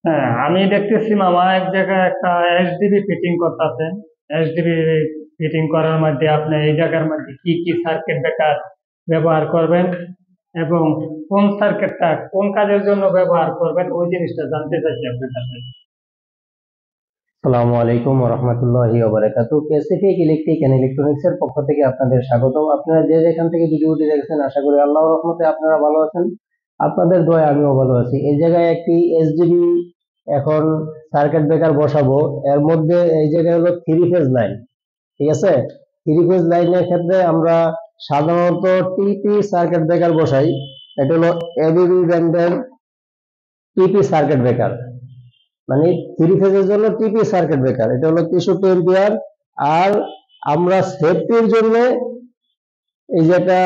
হ্যাঁ, আমি দেখতেছি মামা এক জায়গায় একটা এসডিবি ফিটিং করতেছে। এসডিবি ফিটিং করার মধ্যে আপনি এই জায়গার মধ্যে কি কি সার্কিট ব্রেকার ব্যবহার করবেন এবং কোন সার্কিটটা কোন কাজের জন্য ব্যবহার করবেন ওই জিনিসটা জানতে চাইছি আপনার কাছে। আসসালামু আলাইকুম রহমতুল্লাহি ওবারাকাতুহু। প্যাসিফিক ইলেকট্রিক এন্ড ইলেকট্রনিক্স এর পক্ষ থেকে আপনাদের স্বাগতম। আপনারা যে যেখান থেকে ভিডিওটি দেখছেন আশা করি আল্লাহর রহমতে আপনারা ভালো আছেন। আপনাদের দোয়ায় আমিও ভালো আছি। এই জায়গায় একটি এসডিবি এখন সার্কিট ব্রেকার বসাবো। এর মধ্যে এই জায়গায় হলো থ্রি ফেজ লাইন, ঠিক আছে। থ্রি ফেজ লাইনের ক্ষেত্রে আমরা সাধারণত টিপি সার্কিট ব্রেকার বসাই। এটা হলো এবিবি ব্র্যান্ডের টিপি সার্কিট ব্রেকার, মানে থ্রি ফেজের জন্য টিপি সার্কিট ব্রেকার। এটা হলো 63 এম্পিয়ার। আর আমরা সেফটির জন্য এই যেটা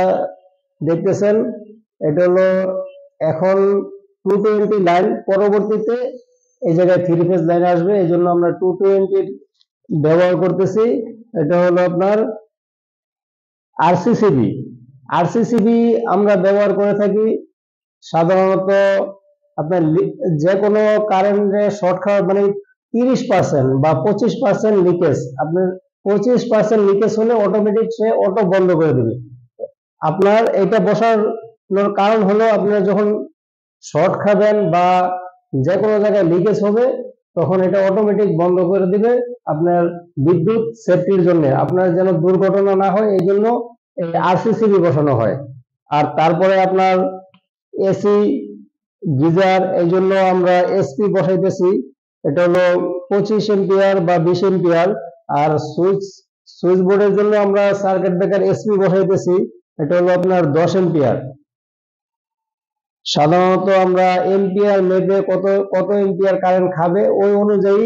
দেখতেছেন, এটা হলো এখন 220 লাইন, পরবর্তীতে এই জায়গায় থ্রি ফেজ লাইন আসবে, এই জন্য আমরা 220 ব্যবহার করতেছি। এটা হলো আপনার আরসিসিবি। আরসিসিবি আমরা ব্যবহার করে থাকি সাধারণত আপনার যে কোনো কারেন্টে শর্ট খাওয়া, মানে 30% বা 25% লিকেজ, আপনার 25% লিকেজ হলে অটোমেটিক সে অটো বন্ধ করে দিবে। আপনার এটা বসার কারণ হলো আপনার যখন শর্ট খাবেন বা যে কোনো জায়গায় লিকেজ হবে তখন এটা অটোমেটিক বন্ধ করে দিবে, আপনার বিদ্যুৎ সেফটির জন্য, আপনার যেন দুর্ঘটনা না হয় এই জন্য এই আরসিসিবি বসানো হয়। আর তারপরে আপনার এসি গিজার, এই জন্য আমরা এসপি বসাইতেছি। এটা হলো 25 এম্পিয়ার বা 20 এম্পিয়ার। আর সুইচ সুইচ বোর্ডের জন্য আমরা সার্কিট ব্রেকার এসপি বসাইতেছি। এটা হলো আপনার 10 এম্পিয়ার। সাধারণত আমরা এম্পিয়ার মেপে কত কত এম্পিয়ার কারেন্ট খাবে ওই অনুযায়ী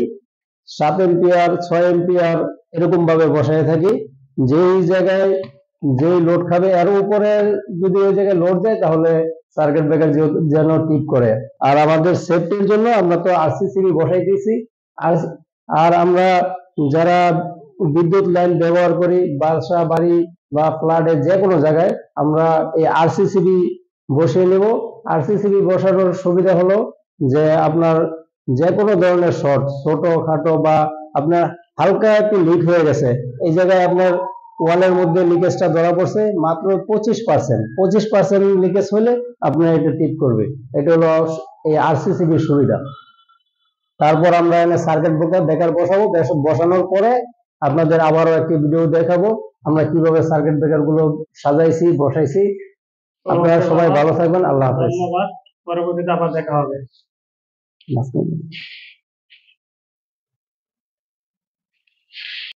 7 এম্পিয়ার 6 এম্পিয়ার এরকম ভাবে বসায় থাকি। যেই জায়গায় যেই লোড খাবে এর উপরে যদি ওই জায়গায় লোড যায় তাহলে সার্কিট ব্রেকার যেন টিপ করে। আর আমাদের সেফটির জন্য আমরা তো আরসিসিবি বসাই দিয়েছি। আর আর আমরা যারা বিদ্যুৎ লাইন ব্যবহার করি বাসা বাড়ি বা ফ্ল্যাটে যে কোনো জায়গায় আমরা এই আরসিসিবি বসিয়ে নেব। আরসিসিবি বসানোর সুবিধা হলো যে আপনার যে কোনো ধরনের শর্ট ছোট খাটো বা আপনার হালকা একটু লিক হয়ে গেছে, এই জায়গায় আপনার ওয়ালের মধ্যে লিকেজটা ধরা পড়ছে মাত্র 25%, 25% লিকেজ হলে আপনার এটা টিপ করবে। এটা হলো এই আরসিসিবির সুবিধা। তারপর আমরা এনে সার্কিট ব্রেকার বসাবো। বসানোর পরে আপনাদের আবারও একটি ভিডিও দেখাবো আমরা কিভাবে সার্কিট ব্রেকার গুলো সাজাইছি বসাইছি। আপনারা ওকে সবাই মামা, ভালো থাকবেন, আল্লাহ হাফেজ। ধন্যবাদ। পরবর্তীতে আবার দেখা হবে।